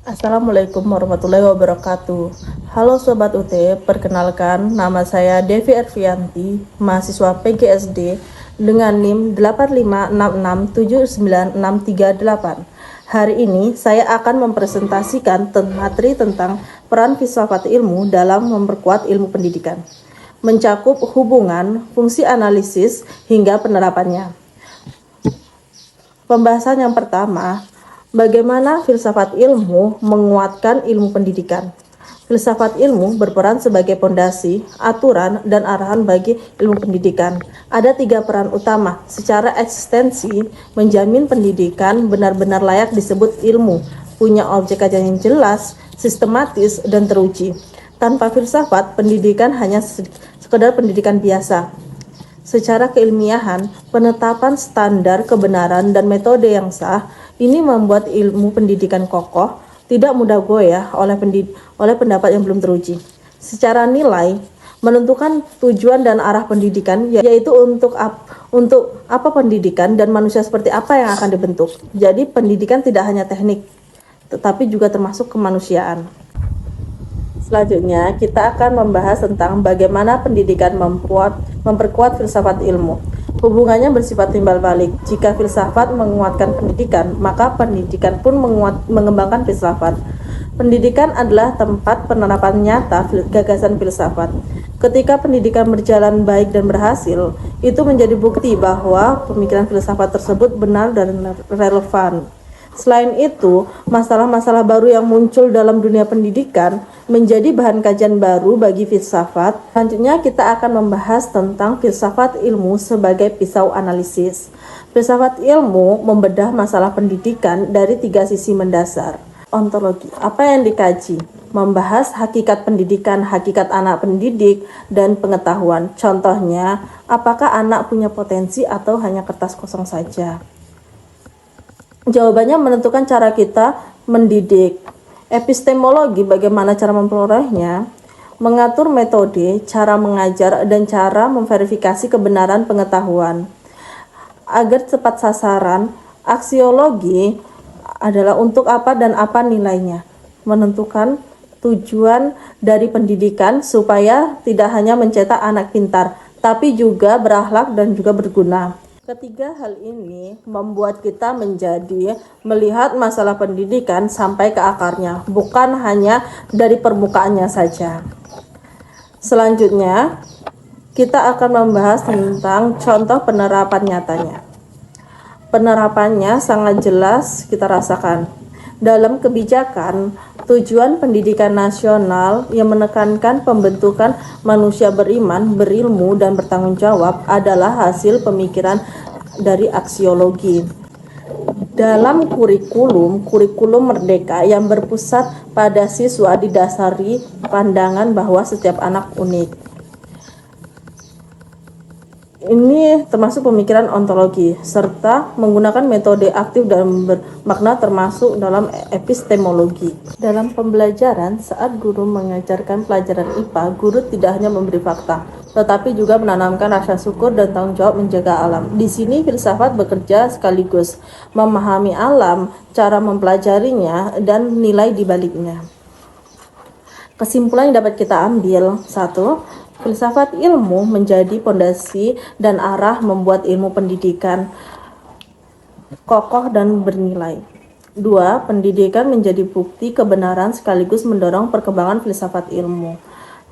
Assalamualaikum warahmatullahi wabarakatuh. Halo Sobat UT, perkenalkan nama saya Devi Ervianti, mahasiswa PGSD dengan NIM 856679638. Hari ini saya akan mempresentasikan materi tentang peran filsafat ilmu dalam memperkuat ilmu pendidikan, mencakup hubungan, fungsi analisis, hingga penerapannya. Pembahasan yang pertama, bagaimana filsafat ilmu menguatkan ilmu pendidikan. Filsafat ilmu berperan sebagai pondasi, aturan, dan arahan bagi ilmu pendidikan. Ada 3 peran utama. Secara eksistensi, menjamin pendidikan benar-benar layak disebut ilmu, punya objek kajian yang jelas, sistematis, dan teruji. Tanpa filsafat, pendidikan hanya sekedar pendidikan biasa. Secara keilmiahan, penetapan standar kebenaran dan metode yang sah ini membuat ilmu pendidikan kokoh, tidak mudah goyah oleh pendapat yang belum teruji. Secara nilai, menentukan tujuan dan arah pendidikan, yaitu untuk apa pendidikan dan manusia seperti apa yang akan dibentuk. Jadi pendidikan tidak hanya teknik, tetapi juga termasuk kemanusiaan. Selanjutnya, kita akan membahas tentang bagaimana pendidikan memperkuat filsafat ilmu. Hubungannya bersifat timbal balik. Jika filsafat menguatkan pendidikan, maka pendidikan pun mengembangkan filsafat. Pendidikan adalah tempat penerapan nyata gagasan filsafat. Ketika pendidikan berjalan baik dan berhasil, itu menjadi bukti bahwa pemikiran filsafat tersebut benar dan relevan. Selain itu, masalah-masalah baru yang muncul dalam dunia pendidikan menjadi bahan kajian baru bagi filsafat. Selanjutnya kita akan membahas tentang filsafat ilmu sebagai pisau analisis. Filsafat ilmu membedah masalah pendidikan dari 3 sisi mendasar. Ontologi, apa yang dikaji? Membahas hakikat pendidikan, hakikat anak pendidik, dan pengetahuan. Contohnya, apakah anak punya potensi atau hanya kertas kosong saja? Jawabannya menentukan cara kita mendidik. Epistemologi, bagaimana cara memperolehnya, mengatur metode, cara mengajar, dan cara memverifikasi kebenaran pengetahuan. Agar tepat sasaran, aksiologi adalah untuk apa dan apa nilainya, menentukan tujuan dari pendidikan supaya tidak hanya mencetak anak pintar, tapi juga berakhlak dan juga berguna. Ketiga hal ini membuat kita menjadi melihat masalah pendidikan sampai ke akarnya, bukan hanya dari permukaannya saja. Selanjutnya, kita akan membahas tentang contoh penerapan nyatanya. Penerapannya sangat jelas kita rasakan. Dalam kebijakan, tujuan pendidikan nasional yang menekankan pembentukan manusia beriman, berilmu, dan bertanggung jawab adalah hasil pemikiran dari aksiologi. Dalam kurikulum merdeka yang berpusat pada siswa didasari pandangan bahwa setiap anak unik. Ini termasuk pemikiran ontologi, serta menggunakan metode aktif dan bermakna termasuk dalam epistemologi. Dalam pembelajaran, saat guru mengajarkan pelajaran IPA, guru tidak hanya memberi fakta, tetapi juga menanamkan rasa syukur dan tanggung jawab menjaga alam. Di sini filsafat bekerja sekaligus memahami alam, cara mempelajarinya, dan nilai di baliknya. Kesimpulan yang dapat kita ambil, 1. Filsafat ilmu menjadi pondasi dan arah membuat ilmu pendidikan kokoh dan bernilai. 2. Pendidikan menjadi bukti kebenaran sekaligus mendorong perkembangan filsafat ilmu.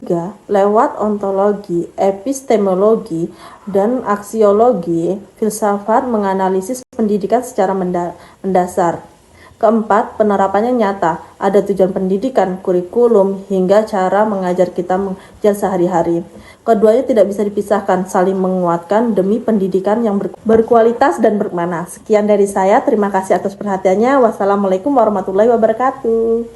3. Lewat ontologi, epistemologi, dan aksiologi, filsafat menganalisis pendidikan secara mendasar. 4. Penerapannya nyata, ada tujuan pendidikan, kurikulum, hingga cara mengajar kita mengajar sehari-hari. Keduanya tidak bisa dipisahkan, saling menguatkan demi pendidikan yang berkualitas dan bermakna. Sekian dari saya, terima kasih atas perhatiannya. Wassalamualaikum warahmatullahi wabarakatuh.